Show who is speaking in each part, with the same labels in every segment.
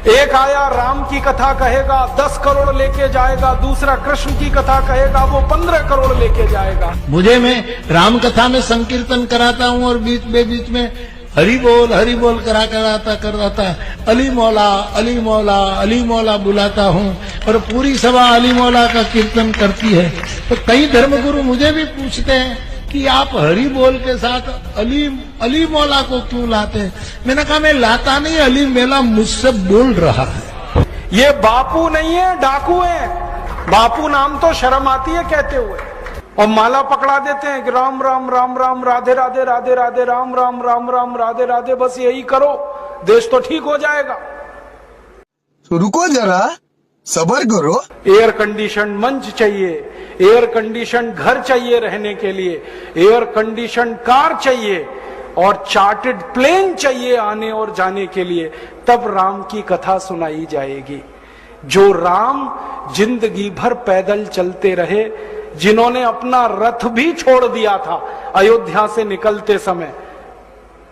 Speaker 1: एक आया राम की कथा कहेगा 10 करोड़ लेके जाएगा, दूसरा कृष्ण की कथा कहेगा वो 15 करोड़ लेके जाएगा।
Speaker 2: मुझे मैं राम कथा में संकीर्तन कराता हूँ और बीच में हरि बोल कराता अली मौला अली मौला अली मौला बुलाता हूँ और पूरी सभा अली मौला का कीर्तन करती है। तो कई धर्मगुरु मुझे भी पूछते हैं कि आप हरि बोल के साथ अली मौला को क्यों लाते हैं? मैंने कहा मैं लाता नहीं, अली मेला मुझसे बोल रहा है।
Speaker 1: ये बापू नहीं है, डाकू है। बापू नाम तो शर्म आती है कहते हुए, और माला पकड़ा देते हैं कि राम राम राम राम राधे राधे राधे राधे राम राम राम राम राधे राधे, बस यही करो देश तो ठीक हो जाएगा।
Speaker 3: तो रुको जरा, सब्र करो।
Speaker 1: एयर कंडीशन मंच चाहिए, एयर कंडीशन घर चाहिए रहने के लिए, एयर कंडीशन कार चाहिए और चार्टर्ड प्लेन चाहिए आने और जाने के लिए, तब राम की कथा सुनाई जाएगी। जो राम जिंदगी भर पैदल चलते रहे, जिन्होंने अपना रथ भी छोड़ दिया था अयोध्या से निकलते समय,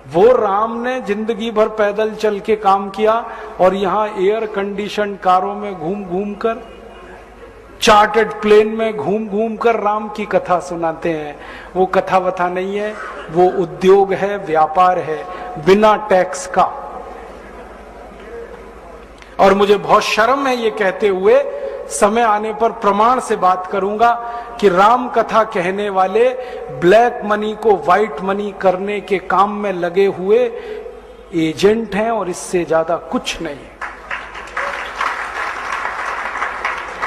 Speaker 1: वो राम ने जिंदगी भर पैदल चल के काम किया और यहां एयर कंडीशन कारों में घूम घूम कर, चार्टर्ड प्लेन में घूम घूम कर राम की कथा सुनाते हैं। वो कथा वथा नहीं है, वो उद्योग है, व्यापार है, बिना टैक्स का। और मुझे बहुत शर्म है ये कहते हुए, समय आने पर प्रमाण से बात करूंगा कि राम कथा कहने वाले ब्लैक मनी को व्हाइट मनी करने के काम में लगे हुए एजेंट हैं और इससे ज्यादा कुछ नहीं।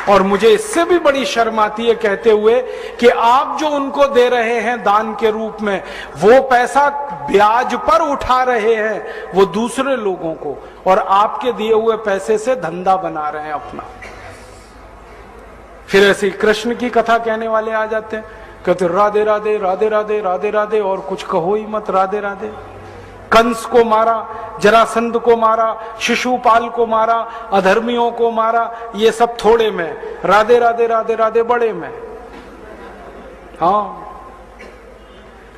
Speaker 1: और मुझे इससे भी बड़ी शर्म आती है कहते हुए कि आप जो उनको दे रहे हैं दान के रूप में, वो पैसा ब्याज पर उठा रहे हैं वो दूसरे लोगों को, और आपके दिए हुए पैसे से धंधा बना रहे हैं अपना। फिर ऐसे कृष्ण की कथा कहने वाले आ जाते हैं, कहते राधे राधे राधे राधे राधे राधे और कुछ कहो ही मत, राधे राधे। कंस को मारा, जरासंध को मारा, शिशुपाल को मारा, अधर्मियों को मारा, ये सब थोड़े में, राधे राधे राधे राधे बड़े में। हाँ,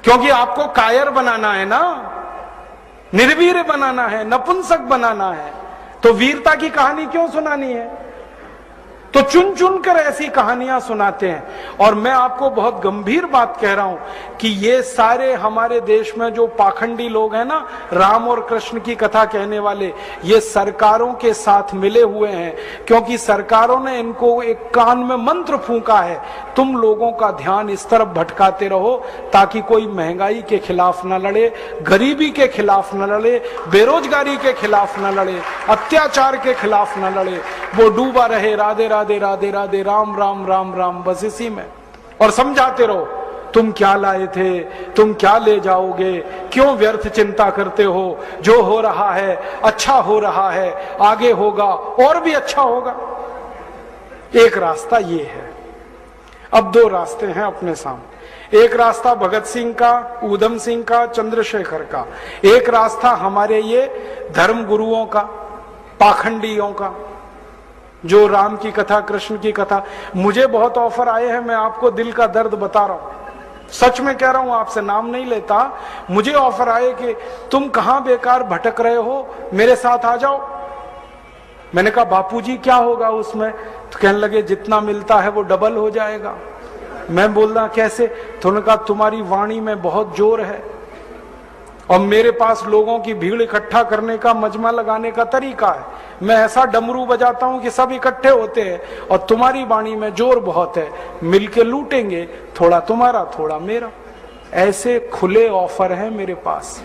Speaker 1: क्योंकि आपको कायर बनाना है ना, निर्वीर बनाना है, नपुंसक बनाना है, तो वीरता की कहानी क्यों सुनानी है? तो चुन चुन कर ऐसी कहानियां सुनाते हैं। और मैं आपको बहुत गंभीर बात कह रहा हूं कि ये सारे हमारे देश में जो पाखंडी लोग हैं ना, राम और कृष्ण की कथा कहने वाले, ये सरकारों के साथ मिले हुए हैं, क्योंकि सरकारों ने इनको एक कान में मंत्र फूंका है, तुम लोगों का ध्यान इस तरफ भटकाते रहो ताकि कोई महंगाई के खिलाफ न लड़े, गरीबी के खिलाफ न लड़े, बेरोजगारी के खिलाफ न लड़े, अत्याचार के खिलाफ न लड़े, वो डूबा रहे राधे राधे राधे राधे राम राम राम राम, बस इसी में। और समझाते रहो, तुम क्या लाए थे, तुम क्या ले जाओगे, क्यों व्यर्थ चिंता करते हो, जो हो रहा है अच्छा हो रहा है, आगे होगा और भी अच्छा होगा। एक रास्ता ये है। अब दो रास्ते हैं अपने सामने, एक रास्ता भगत सिंह का, ऊधम सिंह का, चंद्रशेखर का, एक रास्ता हमारे ये धर्म गुरुओं का, पाखंडियों का, जो राम की कथा कृष्ण की कथा। मुझे बहुत ऑफर आए हैं, मैं आपको दिल का दर्द बता रहा हूं, सच में कह रहा हूं, आपसे नाम नहीं लेता। मुझे ऑफर आए कि तुम कहां बेकार भटक रहे हो, मेरे साथ आ जाओ। मैंने कहा बापूजी क्या होगा उसमें? तो कहने लगे जितना मिलता है वो डबल हो जाएगा। मैं बोल रहा कैसे? तो उन्होंने कहा तुम्हारी वाणी में बहुत जोर है और मेरे पास लोगों की भीड़ इकट्ठा करने का, मजमा लगाने का तरीका है। मैं ऐसा डमरू बजाता हूं कि सब इकट्ठे होते हैं, और तुम्हारी वाणी में जोर बहुत है, मिलके लूटेंगे, थोड़ा तुम्हारा थोड़ा मेरा। ऐसे खुले ऑफर हैं मेरे पास।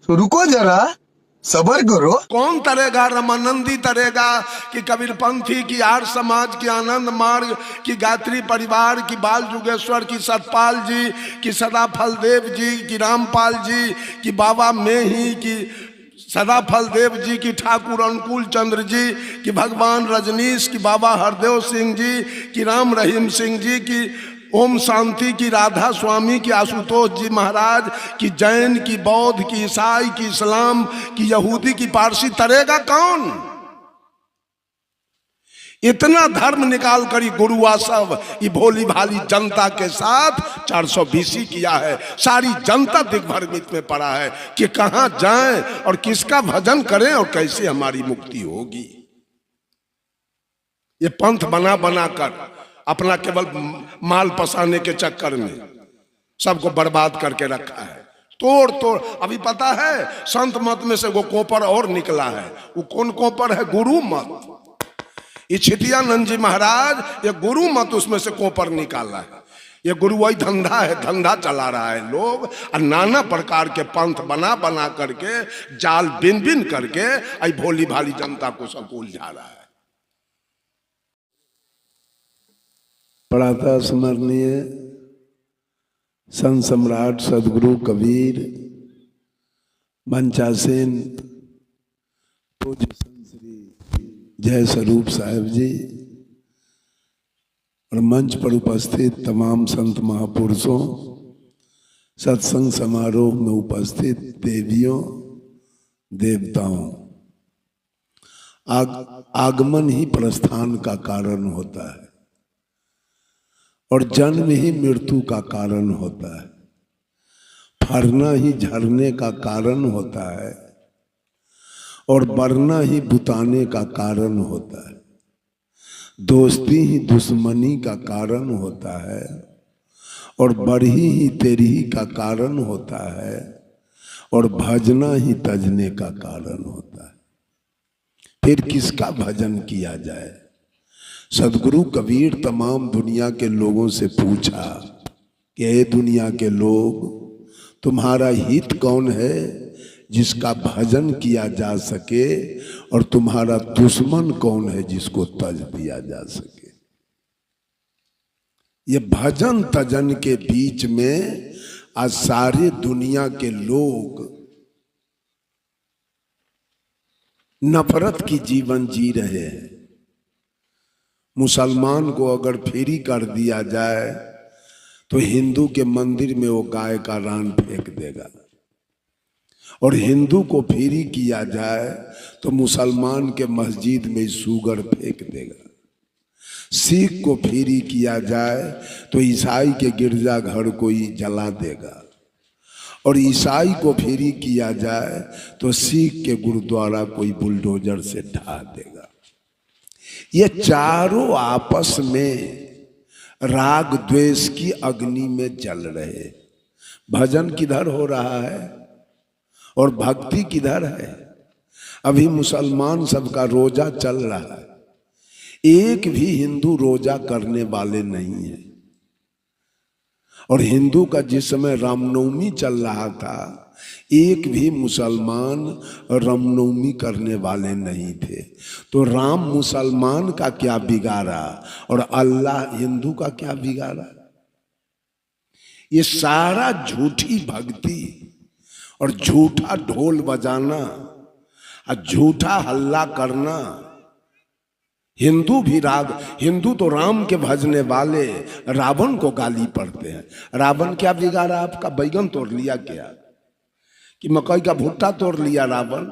Speaker 3: तो रुको जरा, सब्र करो।
Speaker 4: कौन तरेगा? रमानंदी तरेगा कि कबीरपंथी की, आर्य समाज की, आनंद मार्ग की, गायत्री परिवार की, बाल जुगेश्वर की, सतपाल जी की, सदाफल देव जी की, रामपाल जी की, बाबा मेही की, सदाफल देव जी की, ठाकुर अनुकूल चंद्र जी की, भगवान रजनीश की, बाबा हरदेव सिंह जी की, राम रहीम सिंह जी की, ओम शांति की, राधा स्वामी की, आशुतोष जी महाराज की, जैन की, बौद्ध की, ईसाई की, इस्लाम की, यहूदी की, पारसी, तरेगा कौन? इतना धर्म निकाल कर ये गुरुआ सब ये भोली भाली जनता के साथ 420 किया है। सारी जनता दिग्भ्रमित में पड़ा है कि कहां जाएं और किसका भजन करें और कैसे हमारी मुक्ति होगी। ये पंथ बना बना कर अपना केवल माल पसाने के चक्कर में सबको बर्बाद करके रखा है। तोड़ तोड़ अभी पता है संत मत में से वो कोपर और निकला है। वो कौन कोपर है? गुरु मत। ये छितियानंद जी महाराज ये गुरु मत उसमें से कोपर निकाला है। ये गुरुवाई धंधा है, धंधा चला रहा है लोग और नाना प्रकार के पंथ बना बना करके जाल बिन बिन करके आई भोली भाली जनता को सब उलझा रहा है। पढ़ाता स्मरणीय संत सम्राट सदगुरु कबीर मंचासेन पूज्य संत श्री जय स्वरूप साहिब जी और मंच पर उपस्थित तमाम संत महापुरुषों, सत्संग समारोह में उपस्थित देवियों देवताओं, आगमन ही प्रस्थान का कारण होता है और जन्म ही मृत्यु का कारण होता है। फरना ही झरने का कारण होता है और बढ़ना ही बुताने का कारण होता है। दोस्ती ही दुश्मनी का कारण होता है और बढ़ी ही तेरी का कारण होता है और भजना ही तजने का कारण होता है। फिर किसका भजन किया जाए? सदगुरु कबीर तमाम दुनिया के लोगों से पूछा कि ये दुनिया के लोग, तुम्हारा हित कौन है जिसका भजन किया जा सके और तुम्हारा दुश्मन कौन है जिसको तज दिया जा सके। ये भजन तजन के बीच में आज सारे दुनिया के लोग नफरत की जीवन जी रहे हैं। मुसलमान को अगर फ्री कर दिया जाए तो हिंदू के मंदिर में वो गाय का रान फेंक देगा और हिंदू को फ्री किया जाए तो मुसलमान के मस्जिद में सुगर फेंक देगा। सिख को फ्री किया जाए तो ईसाई के गिरजाघर कोई जला देगा और ईसाई को फ्री किया जाए तो सिख के गुरुद्वारा कोई बुलडोजर से ढा देगा। ये चारों आपस में राग द्वेष की अग्नि में जल रहे। भजन किधर हो रहा है और भक्ति किधर है? अभी मुसलमान सबका रोजा चल रहा है, एक भी हिंदू रोजा करने वाले नहीं है। और हिंदू का जिस समय रामनवमी चल रहा था, एक भी मुसलमान रामनवमी करने वाले नहीं थे। तो राम मुसलमान का क्या बिगाड़ा और अल्लाह हिंदू का क्या बिगाड़ा? ये सारा झूठी भक्ति और झूठा ढोल बजाना और झूठा हल्ला करना। हिंदू भी हिंदू तो राम के भजने वाले रावण को गाली पढ़ते हैं। रावण क्या बिगाड़ा आपका? बैगन तोड़ लिया क्या कि मकई का भुट्टा तोड़ लिया रावण?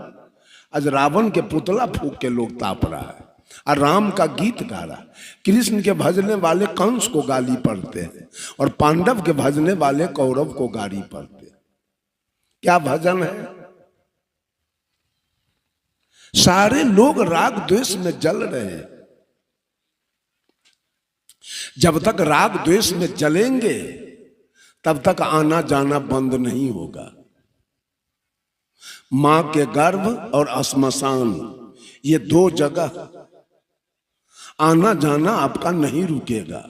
Speaker 4: आज रावण के पुतला फूंक के लोग ताप रहा है और राम का गीत गा रहा। कृष्ण के भजने वाले कंस को गाली पढ़ते हैं और पांडव के भजने वाले कौरव को गाली पढ़ते हैं। क्या भजन है? सारे लोग राग द्वेष में जल रहे हैं। जब तक राग द्वेष में जलेंगे तब तक आना जाना बंद नहीं होगा। मां के गर्भ और श्मशान, ये दो जगह आना जाना आपका नहीं रुकेगा।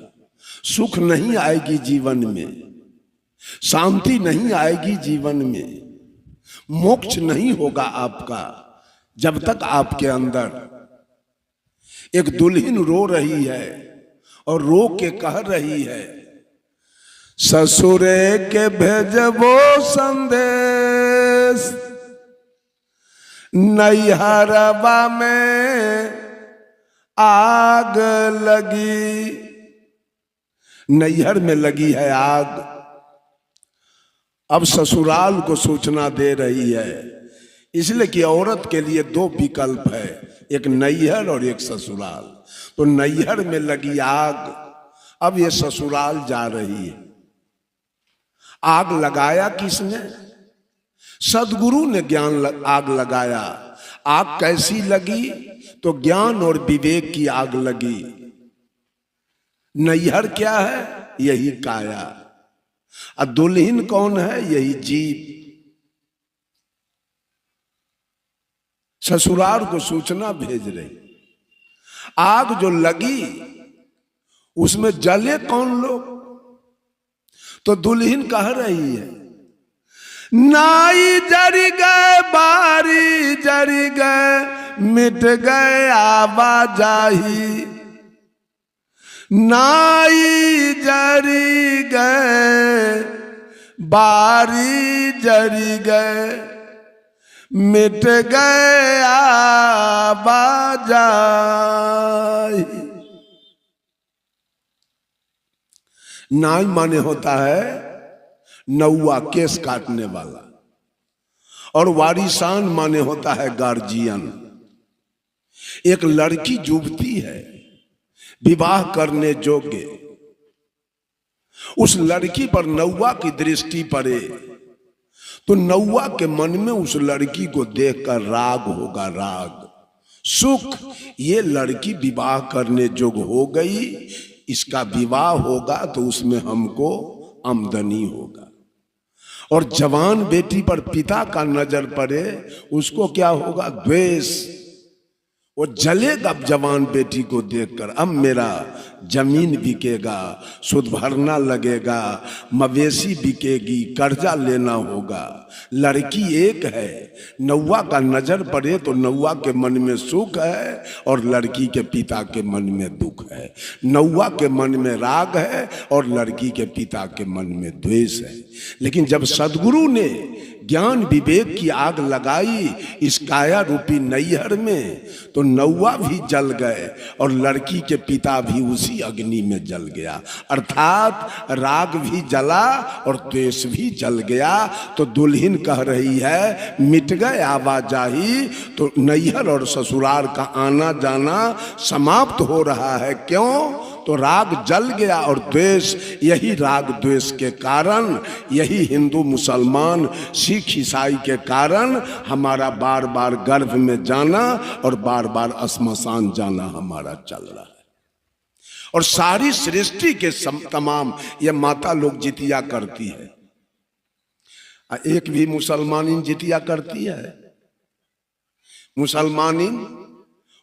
Speaker 4: सुख नहीं आएगी जीवन में, शांति नहीं आएगी जीवन में, मोक्ष नहीं होगा आपका जब तक आपके अंदर एक दुल्हन रो रही है और रो के कह रही है, ससुरे के भेजबो संदेश, नैहरवा में आग लगी। नैहर में लगी है आग, अब ससुराल को सूचना दे रही है। इसलिए कि औरत के लिए दो विकल्प है, एक नैहर और एक ससुराल। तो नैहर में लगी आग, अब ये ससुराल जा रही है। आग लगाया किसने? सदगुरु ने आग लगाया। आग कैसी लगी? तो ज्ञान और विवेक की आग लगी। नैहर क्या है? यही काया। और दुल्हन कौन है? यही जीव। ससुराल को सूचना भेज रही। आग जो लगी उसमें जले कौन लोग? तो दुल्हन कह रही है, नाई जरी गए, बारी जरी गए, मिट गए आवाजाही। नाई जरी गए, बारी जरी गए, मिट गए आवाजाही। नाई माने होता है नौवा, केस काटने वाला, और वारिसान माने होता है गार्जियन। एक लड़की युवती है विवाह करने योग्य, उस लड़की पर नौवा की दृष्टि पड़े तो नौवा के मन में उस लड़की को देखकर राग होगा, राग, सुख। ये लड़की विवाह करने योग्य हो गई, इसका विवाह होगा तो उसमें हमको आमदनी होगा। और जवान बेटी पर पिता का नजर पड़े, उसको क्या होगा? द्वेष। वो जलेगा जवान बेटी को देखकर। अब मेरा जमीन बिकेगा, सुद भरना लगेगा, मवेशी बिकेगी, कर्जा लेना होगा। लड़की एक है, नौवा का नजर पड़े तो नौवा के मन में सुख है और लड़की के पिता के मन में दुख है। नौवा के मन में राग है और लड़की के पिता के मन में द्वेष है। लेकिन जब सदगुरु ने ज्ञान विवेक की आग लगाई इस काया रूपी नैहर में, तो नौवा भी जल गए और लड़की के पिता भी उसी अग्नि में जल गया। अर्थात राग भी जला और द्वेष भी जल गया। तो दुल्हन कह रही है, मिट गए आवाजाही। तो नैहर और ससुराल का आना जाना समाप्त हो रहा है। क्यों? तो राग जल गया और द्वेष। यही राग द्वेष के कारण, यही हिंदू मुसलमान सिख ईसाई के कारण हमारा बार बार गर्भ में जाना और बार बार श्मशान जाना हमारा चल रहा है। और सारी सृष्टि के तमाम ये माता लोग जितिया करती है। एक भी मुसलमानिन जितिया करती है? मुसलमानिन,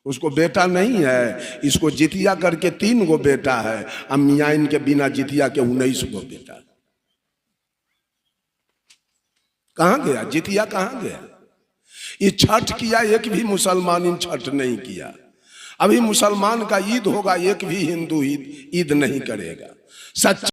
Speaker 4: उसको बेटा नहीं है, इसको जितिया करके 3 गो बेटा है। अम्मिया इनके बिना जितिया के 19 गो बेटा। कहां गया जितिया? कहां गया? ये छठ किया, एक भी मुसलमान छठ नहीं किया। अभी मुसलमान का ईद होगा, एक भी हिंदू ईद नहीं करेगा। सच